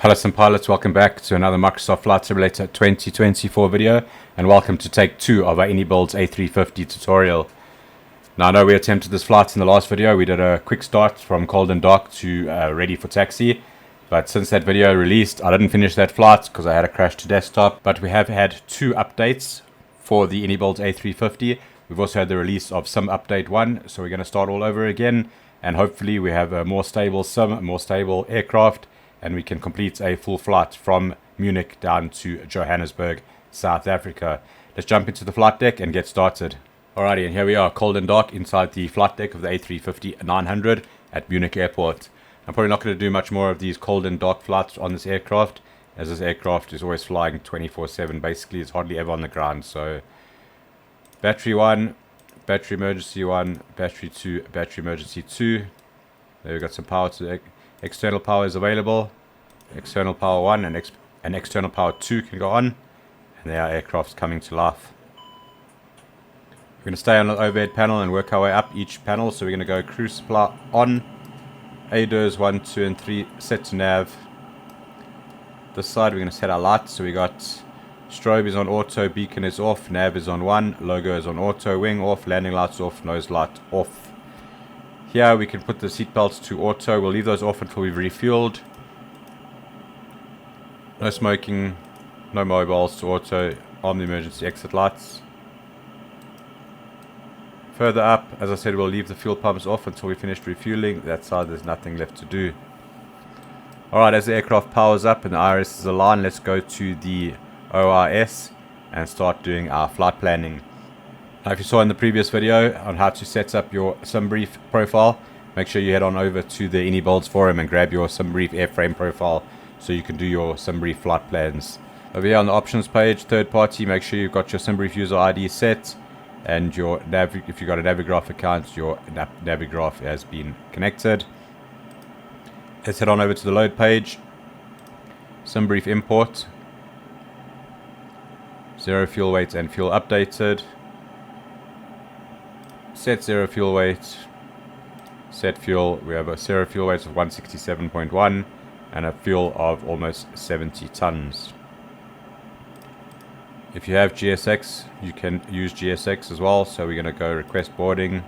Hello some pilots, welcome back to another Microsoft Flight Simulator 2024 video, and welcome to take 2 of our Inibuilds A350 tutorial. Now I know we attempted this flight in the last video. We did a quick start from cold and dark to ready for taxi, but since that video released I didn't finish that flight because I had a crash to desktop. But we have had 2 updates for the Inibuilds A350. We've also had the release of Sim Update 1, so we're going to start all over again, and hopefully we have a more stable sim, a more stable aircraft, and we can complete a full flight from Munich down to Johannesburg, South Africa. Let's jump into the flight deck and get started. Alrighty, and here we are, cold and dark, inside the flight deck of the A350-900 at Munich Airport. I'm probably not going to do much more of these cold and dark flights on this aircraft, as this aircraft is always flying 24/7. Basically, it's hardly ever on the ground. So, battery 1, battery emergency 1, battery 2, battery emergency 2. There we've got some power to external power is available. External power 1 and external power 2 can go on, and there our aircraft's coming to life. We're going to stay on the overhead panel and work our way up each panel. So we're going to go cruise supply on, ADIRS 1, 2 and 3, set to nav. This side we're going to set our lights. So we got strobe is on auto, beacon is off, nav is on 1, logo is on auto, wing off, landing lights off, nose light off. Here we can put the seat belts to auto. We'll leave those off until we've refueled. No smoking, no mobiles to auto, on the emergency exit lights. Further up, as I said, we'll leave the fuel pumps off until we finish refueling. That side there's nothing left to do. Alright, as the aircraft powers up and the IRS is aligned, let's go to the ORS and start doing our flight planning. Now, if you saw in the previous video on how to set up your Simbrief profile, make sure you head on over to the Inibuilds forum and grab your Simbrief airframe profile so you can do your Simbrief flight plans. Over here on the options page, third party, make sure you've got your Simbrief user ID set, and your if you've got a Navigraph account, your Navigraph has been connected. Let's head on over to the load page. Simbrief import, 0 fuel weight and fuel updated. Set 0 fuel weight, set fuel. We have a 0 fuel weight of 167.1 and a fuel of almost 70 tons. If you have GSX, you can use GSX as well. So we're going to go request boarding.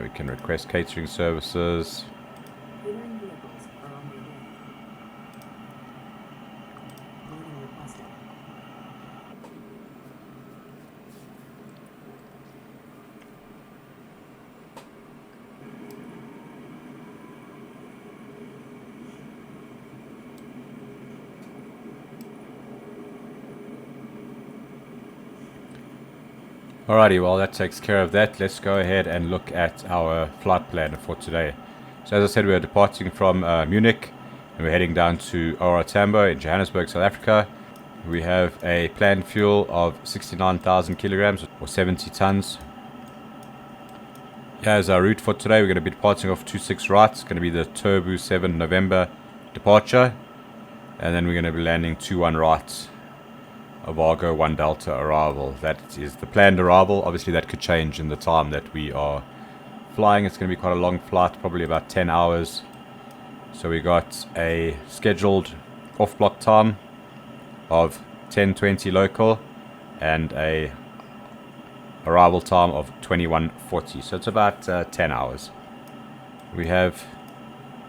We can request catering services. Alrighty, well that takes care of that. Let's go ahead and look at our flight plan for today. So as I said, we're departing from Munich and we're heading down to OR Tambo in Johannesburg, South Africa. We have a planned fuel of 69,000 kilograms or 70 tons. Here's our route for today. We're going to be departing off 26 right. It's going to be the Turbo 7 November departure, and then we're going to be landing 21 right. Argo 1 Delta arrival. That is the planned arrival. Obviously that could change in the time that we are flying. It's going to be quite a long flight, probably about 10 hours. So we got a scheduled off block time of 10:20 local and a arrival time of 21:40. So it's about 10 hours. We have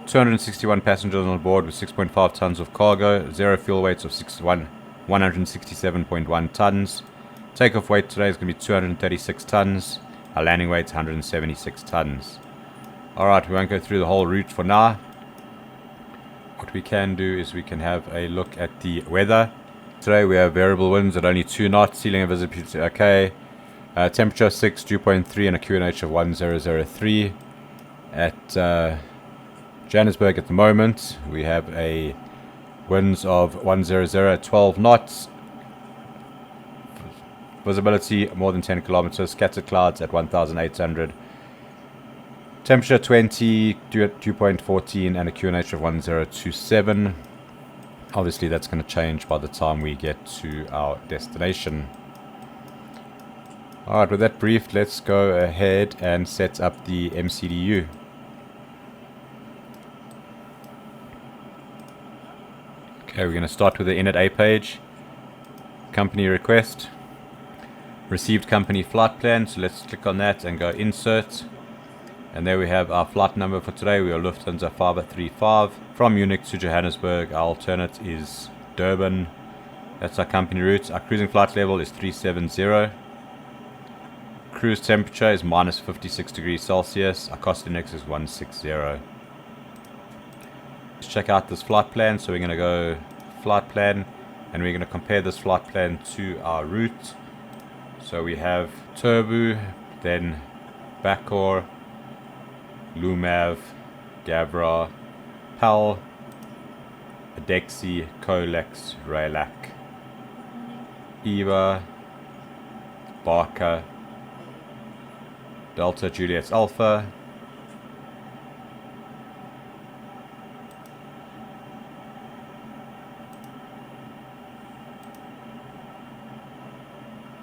261 passengers on board with 6.5 tons of cargo, 0 fuel weights of 167.1 tons. Takeoff weight today is going to be 236 tons. Our landing weight is 176 tons. Alright, we won't go through the whole route for now. What we can do is we can have a look at the weather. Today we have variable winds at only 2 knots, ceiling and visibility okay. Temperature 6, dew point 3 and a QNH of 1003. At Johannesburg at the moment we have a winds of 100 at 12 knots. Visibility more than 10 kilometers. Scattered clouds at 1,800. Temperature 20, dew point 14 and a QNH of 1027. Obviously that's going to change by the time we get to our destination. Alright, with that briefed, let's go ahead and set up the MCDU. Okay, we're going to start with the Init A page. Company request. Received company flight plan, so let's click on that and go insert. And there we have our flight number for today. We are Lufthansa 535 from Munich to Johannesburg. Our alternate is Durban. That's our company route. Our cruising flight level is 370. Cruise temperature is minus 56 degrees Celsius. Our cost index is 160. Let's check out this flight plan. So we're going to go flight plan and we're going to compare this flight plan to our route. So we have Turbu, then Bakor, Lumav, Gavra, Pal, Adexi, Colex, Raylak, Eva, Barker, Delta Juliet Alpha,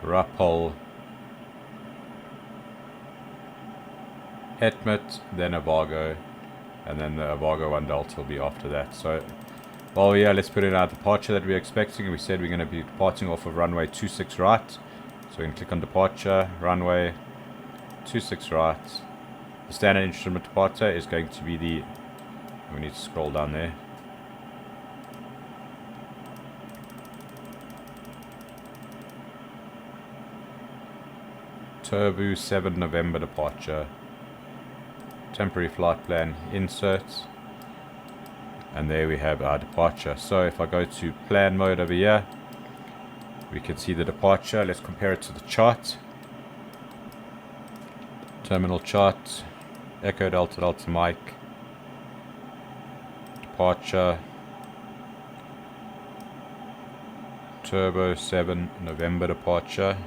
Rapol, Etmet, then Avago, and then the Avago 1 Delta will be after that. So, well, yeah, let's put in our departure that we're expecting. We said we're going to be departing off of runway 26 right. So we can click on departure, runway 26 right. The standard instrument departure is going to be the, we need to scroll down there. Turbo 7 November departure. Temporary flight plan, insert. And there we have our departure. So if I go to plan mode over here, we can see the departure. Let's compare it to the chart. Terminal chart, Echo Delta Delta Mike, departure, Turbo 7 November departure.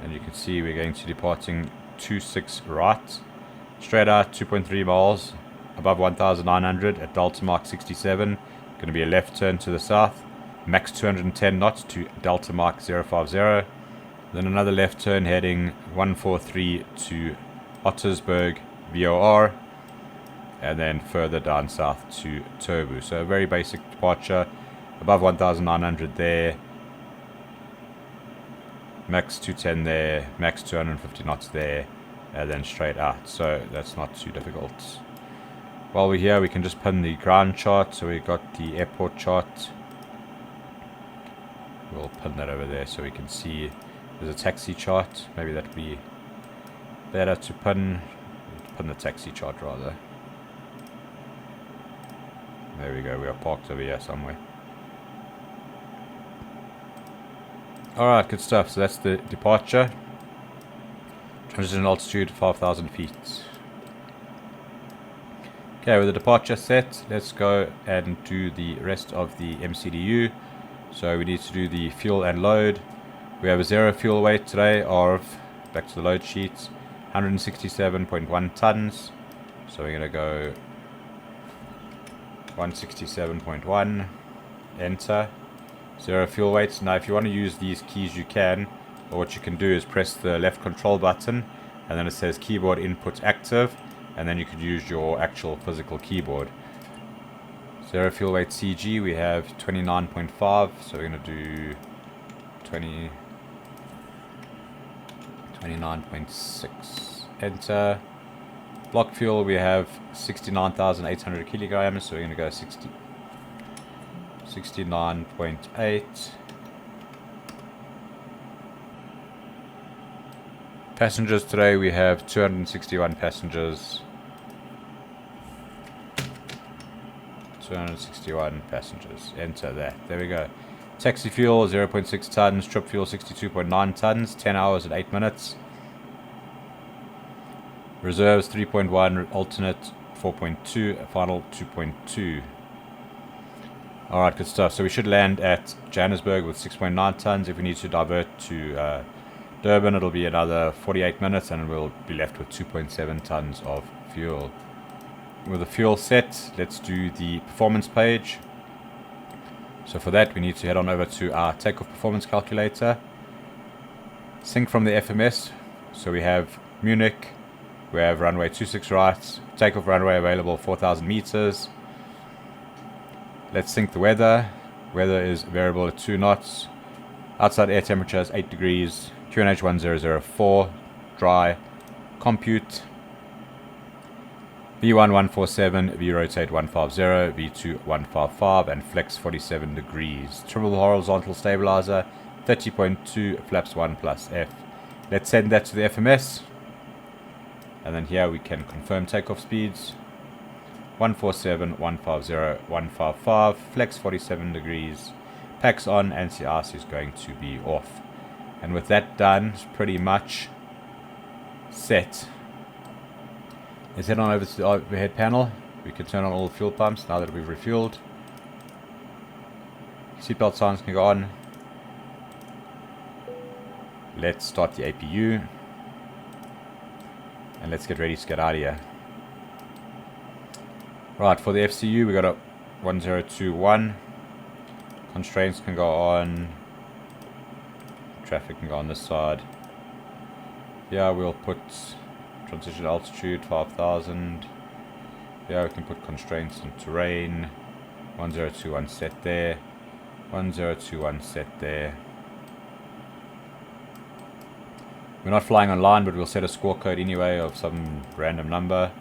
And you can see we're going to departing 26 right, straight out 2.3 miles above 1,900 at Delta Mark 67. Going to be a left turn to the south, max 210 knots to Delta Mark 050. Then another left turn heading 143 to Ottersberg VOR, and then further down south to Turbu. So a very basic departure, above 1,900 there. Max 210 there, max 250 knots there, and then straight out. So that's not too difficult. While we're here, we can just pin the ground chart. So we've got the airport chart. We'll pin that over there so we can see there's a taxi chart. Maybe that'd be better to pin the taxi chart rather. There we go, we are parked over here somewhere. Alright, good stuff. So that's the departure. Transition altitude 5,000 feet. Okay, with the departure set, let's go and do the rest of the MCDU. So we need to do the fuel and load. We have a zero fuel weight today of, back to the load sheet, 167.1 tons. So we're going to go 167.1, enter. Zero fuel weight. Now if you want to use these keys you can, or what you can do is press the left control button and then it says keyboard input active, and then you could use your actual physical keyboard. Zero fuel weight CG, we have 29.5, so we're going to do 29.6, enter. Block fuel, we have 69,800 kilograms, so we're going to go 69.8. Passengers today, we have 261 passengers. 261 passengers. Enter that. There we go. Taxi fuel 0.6 tons. Trip fuel 62.9 tons. 10 hours and 8 minutes. Reserves 3.1. Alternate 4.2. Final 2.2. Alright, good stuff. So we should land at Johannesburg with 6.9 tons. If we need to divert to Durban, it'll be another 48 minutes and we'll be left with 2.7 tons of fuel. With the fuel set, let's do the performance page. So for that, we need to head on over to our takeoff performance calculator. Sync from the FMS. So we have Munich, We have runway 26 right, takeoff runway available 4,000 meters. Let's sync the weather. Weather is variable at 2 knots. Outside air temperature is 8 degrees. QNH 1004. Dry. Compute. V1147, V rotate 150, V2 155, and flex 47 degrees. Triple horizontal stabilizer, 30.2, flaps 1 plus F. Let's send that to the FMS. And then here we can confirm takeoff speeds. 147, 150, 155, flex 47 degrees. Packs on, anti-ice is going to be off. And with that done, it's pretty much set. Let's head on over to the overhead panel. We can turn on all the fuel pumps now that we've refueled. Seatbelt signs can go on. Let's start the APU. And let's get ready to get out of here. Right, for the FCU we got a 1021. Constraints can go on. Traffic can go on this side. Yeah, we'll put transition altitude 5,000. Yeah, we can put constraints and terrain. 1021 set there. 1021 set there. We're not flying online, but we'll set a score code anyway of some random number.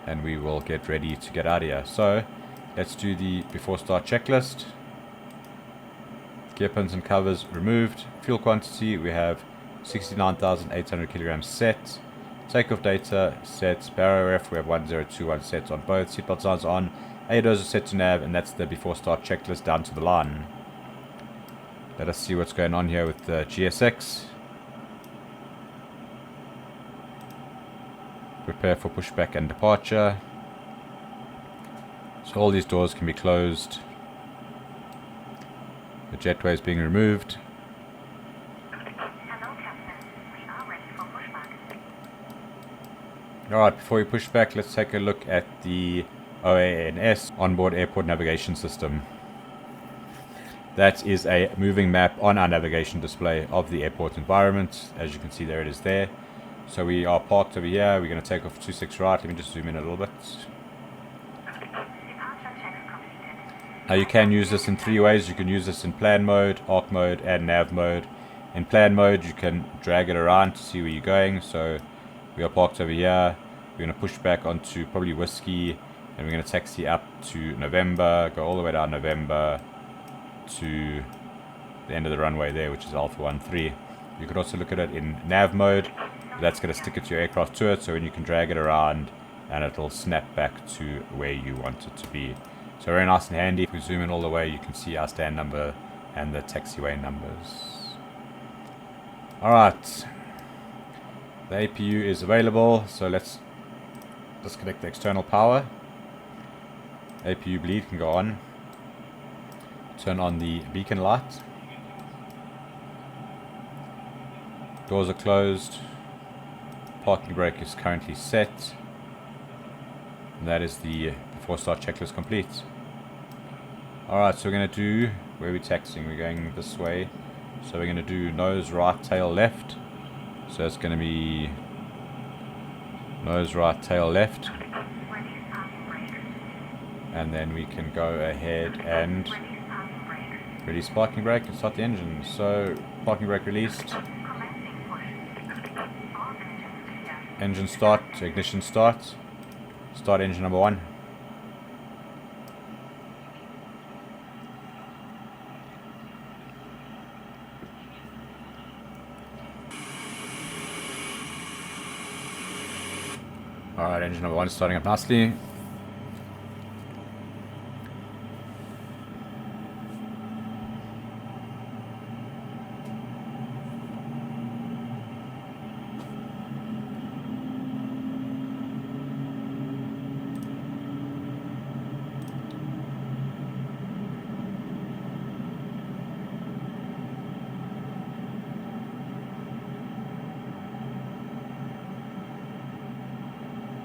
And we will get ready to get out of here. So, let's do the before start checklist. Gear pins and covers removed. Fuel quantity, we have 69,800 kilograms set. Takeoff data set. Barrow ref, we have 1021 set on both. Seatbelt signs on. ADOs are set to nav, and that's the before start checklist down to the line. Let us see what's going on here with the GSX. Prepare for pushback and departure. So all these doors can be closed. The jetway is being removed. Hello, Captain. We are ready for pushback. Alright, before we push back, let's take a look at the OANS onboard airport navigation system. That is a moving map on our navigation display of the airport environment. As you can see, there it is there. So we are parked over here. We're going to take off 26 right. Let me just zoom in a little bit. Now you can use this in 3 ways. You can use this in plan mode, arc mode, and nav mode. In plan mode, you can drag it around to see where you're going. So we are parked over here. We're going to push back onto probably Whiskey, and we're going to taxi up to November, go all the way down November to the end of the runway there, which is Alpha 13. You could also look at it in nav mode. That's going to stick it to your aircraft to it, so when you can drag it around and it'll snap back to where you want it to be. So very nice and handy. If we zoom in all the way, you can see our stand number and the taxiway numbers. Alright, the APU is available, so let's disconnect the external power. APU bleed can go on. Turn on the beacon light. Doors are closed. Parking brake is currently set. And that is the before start checklist complete. Alright, so we're going to do, where are we taxiing? We're going this way. So we're going to do nose right, tail left. So it's going to be nose right, tail left. And then we can go ahead and release parking brake and start the engine. So parking brake released. Engine start, ignition start. Start engine number 1. Alright, engine number 1 is starting up nicely.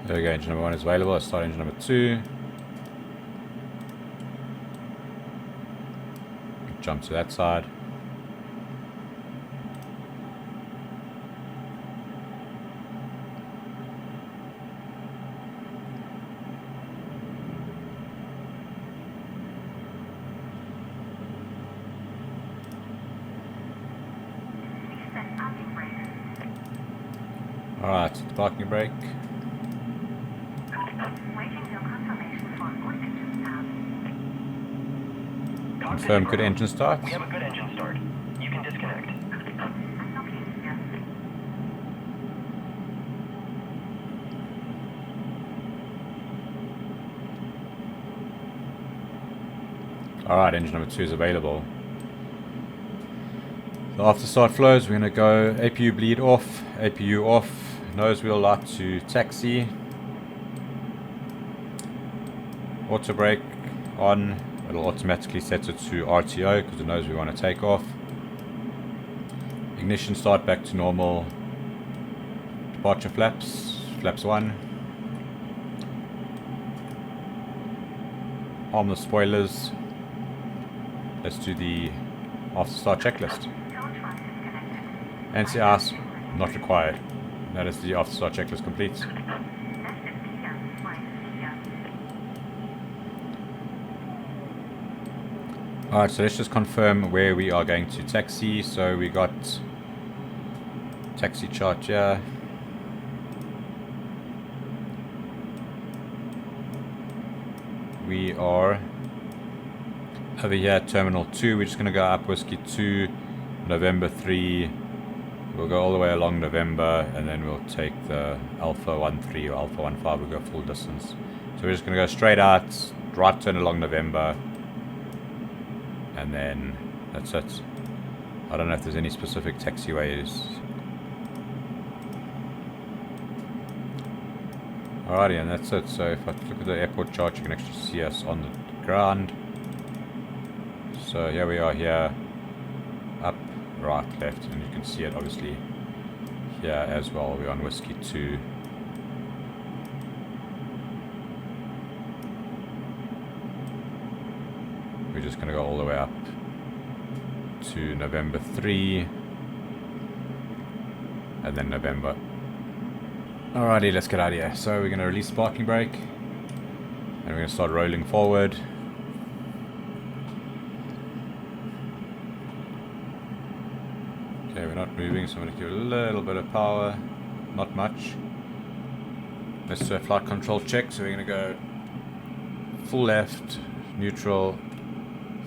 There we go, engine number 1 is available. Let's start engine number 2. Jump to that side. Alright, parking brake. Waiting for confirmation for good engine start. Confirm good engine start. We have a good engine start. You can disconnect. Unlocking, yes. Alright, engine number 2 is available. So after start flows, we're going to go APU bleed off, APU off, nose wheel light to taxi, auto brake on, it'll automatically set it to RTO because it knows we want to take off. Ignition start back to normal, departure flaps, flaps 1. Arm the spoilers. Let's do the after start checklist. NCRs not required. That is the after start checklist complete. Alright, so let's just confirm where we are going to taxi. So we got taxi chart here. We are over here at Terminal 2. We're just going to go up Whiskey 2, November 3. We'll go all the way along November, and then we'll take the Alpha 13 or Alpha 15. We'll go full distance. So we're just going to go straight out, right turn along November, and then that's it. I don't know if there's any specific taxiways. Alrighty, and that's it. So if I look at the airport chart, you can actually see us on the ground. So here we are here, up, right, left, and you can see it obviously here as well. We're on Whiskey 2. We're just going to go all the way up to November 3, and then November. Alrighty, let's get out of here. So we're going to release the parking brake, and we're going to start rolling forward. Okay, we're not moving, so I'm going to give it a little bit of power, not much. Let's do a flight control check. So we're going to go full left, neutral,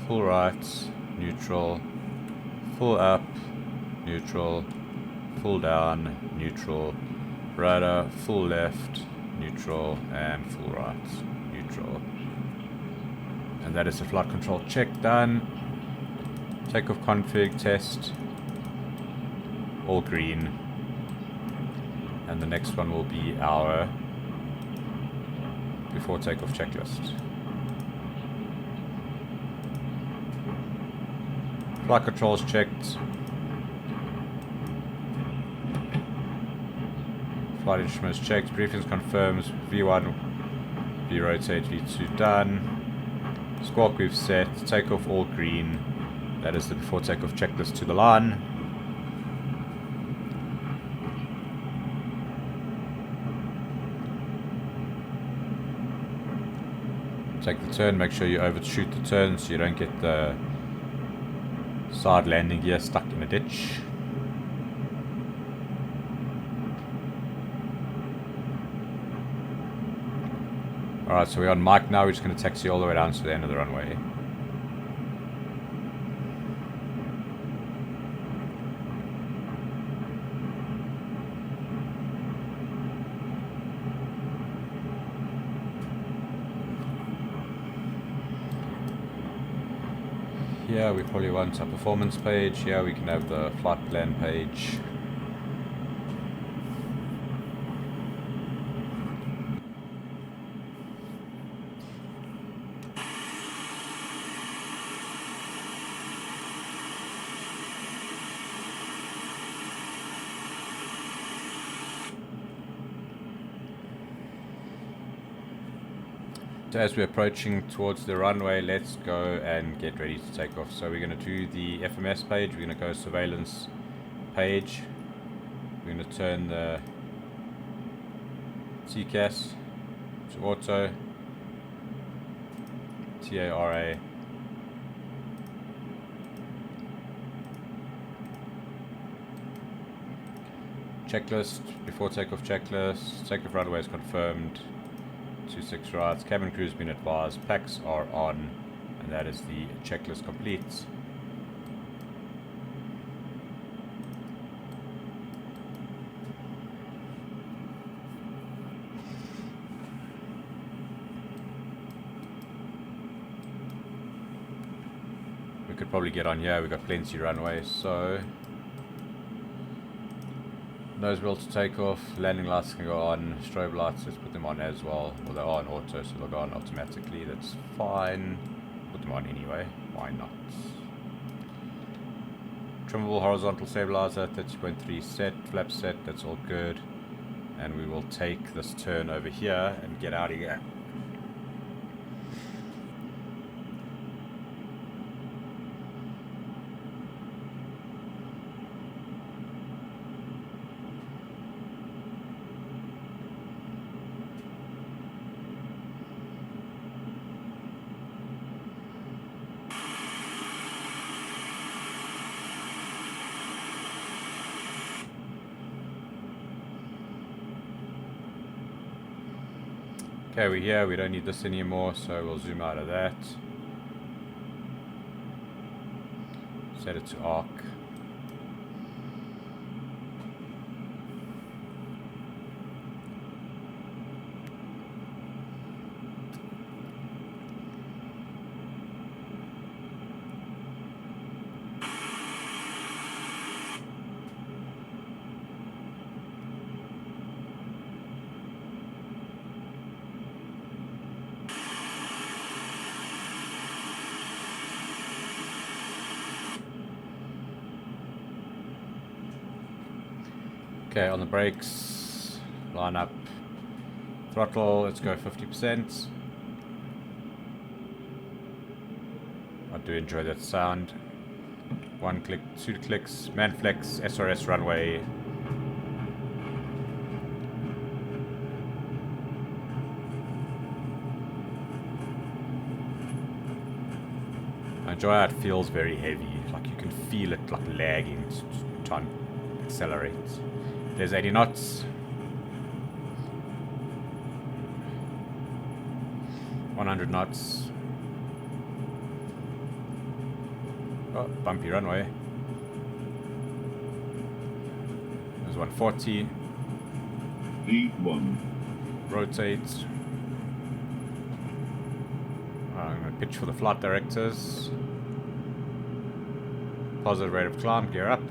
full right, neutral, full up, neutral, full down, neutral, radar, full left, neutral, and full right, neutral. And that is the flight control check done. Takeoff config test. All green, and the next one will be our before takeoff checklist. Flight controls checked, flight instruments checked, briefings confirms, V1, V rotate, V2 done, squawk we've set, takeoff all green, that is the before takeoff checklist to the line. Take the turn, make sure you overshoot the turn so you don't get the side landing gear stuck in a ditch. Alright, so we're on mic now, we're just going to taxi all the way down to the end of the runway. Here we probably want a performance page. Here we can have the flight plan page. So as we're approaching towards the runway, let's go and get ready to take off. So we're going to do the FMS page, we're going to go surveillance page, we're going to turn the TCAS to auto, TARA, Checklist, before takeoff checklist, takeoff runway is confirmed, 26 right, cabin crew has been advised, packs are on, and that is the checklist complete. We could probably get on here, we've got plenty runway, so nose wheel to take off, landing lights can go on, strobe lights, let's put them on as well. Well, they are on auto, so they'll go on automatically, that's fine. Put them on anyway, why not? Trimmable horizontal stabilizer, 30.3 set, flap set, that's all good. And we will take this turn over here and get out of here. Okay, we're here, we don't need this anymore, so we'll zoom out of that. Set it to arc. Okay, on the brakes, line up, throttle, let's go 50%. I do enjoy that sound. 1 click, 2 clicks, man flex, SRS runway. I enjoy how it feels very heavy, like you can feel it like lagging to try and accelerate. There's 80 knots. 100 knots. Oh, bumpy runway. There's 140. Lead 1. Rotate. I'm going to pitch for the flight directors. Positive rate of climb, gear up.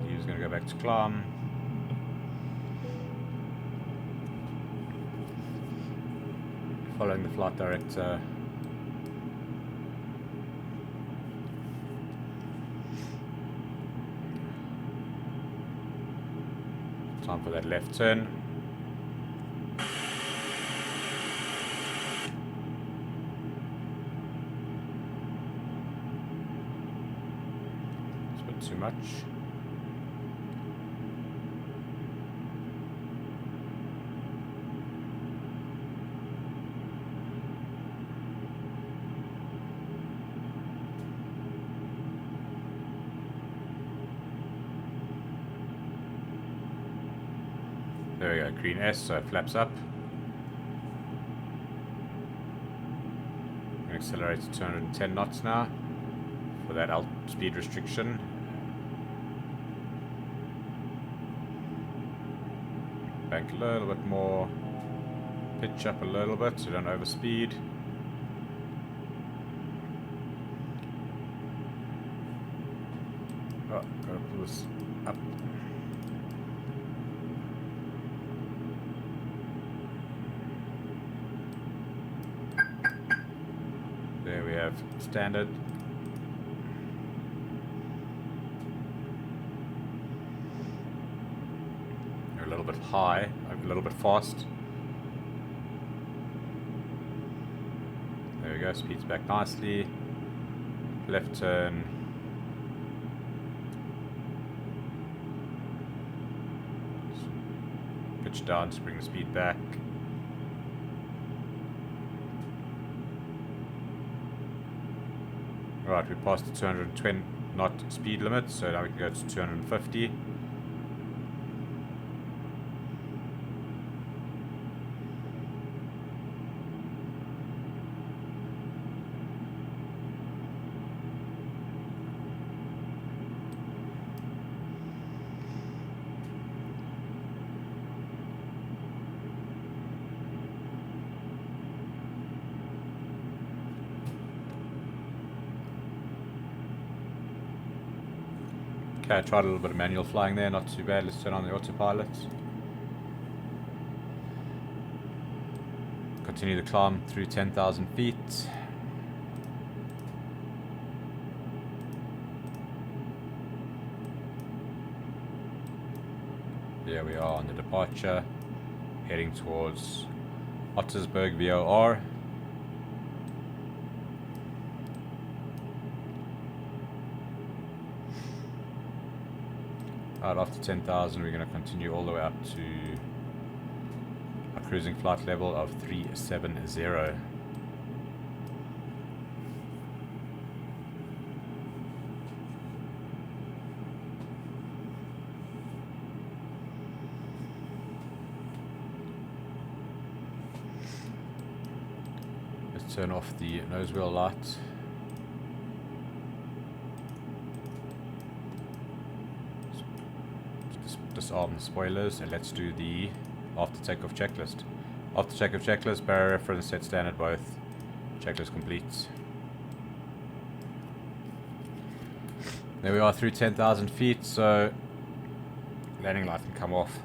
He's going to go back to climb. Following the flight director. Time for that left turn. It's a bit too much. There we go, green S, so it flaps up. I'm going to accelerate to 210 knots now for that speed restriction. Bank a little bit more, pitch up a little bit so you don't overspeed. Oh, gotta pull this up. There we have standard. You're a little bit high, a little bit fast. There we go, speeds back nicely. Left turn. Pitch down to bring the speed back. Right, we passed the 220 knot speed limit, so now we can go to 250. Okay, I tried a little bit of manual flying there, not too bad. Let's turn on the autopilot. Continue the climb through 10,000 feet. There we are on the departure, heading towards Ottersberg VOR. Right, after 10,000 we're going to continue all the way up to a cruising flight level of 370. Let's turn off the nose wheel light. Disarm the spoilers, and let's do the after takeoff checklist. After takeoff checklist, barrier reference, set standard both. Checklist complete. There we are through 10,000 feet, so landing light can come off.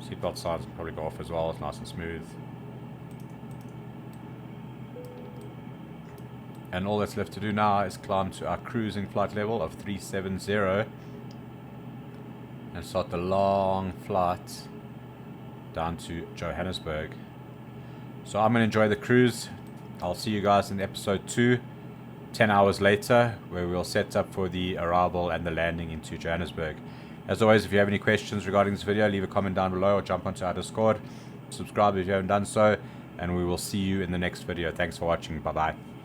Seatbelt signs can probably go off as well, it's nice and smooth. And all that's left to do now is climb to our cruising flight level of 370. And start the long flight down to Johannesburg. So I'm going to enjoy the cruise. I'll see you guys in episode 2, 10 hours later, where we'll set up for the arrival and the landing into Johannesburg. As always, if you have any questions regarding this video, leave a comment down below or jump onto our Discord. Subscribe if you haven't done so, and we will see you in the next video. Thanks for watching. Bye bye.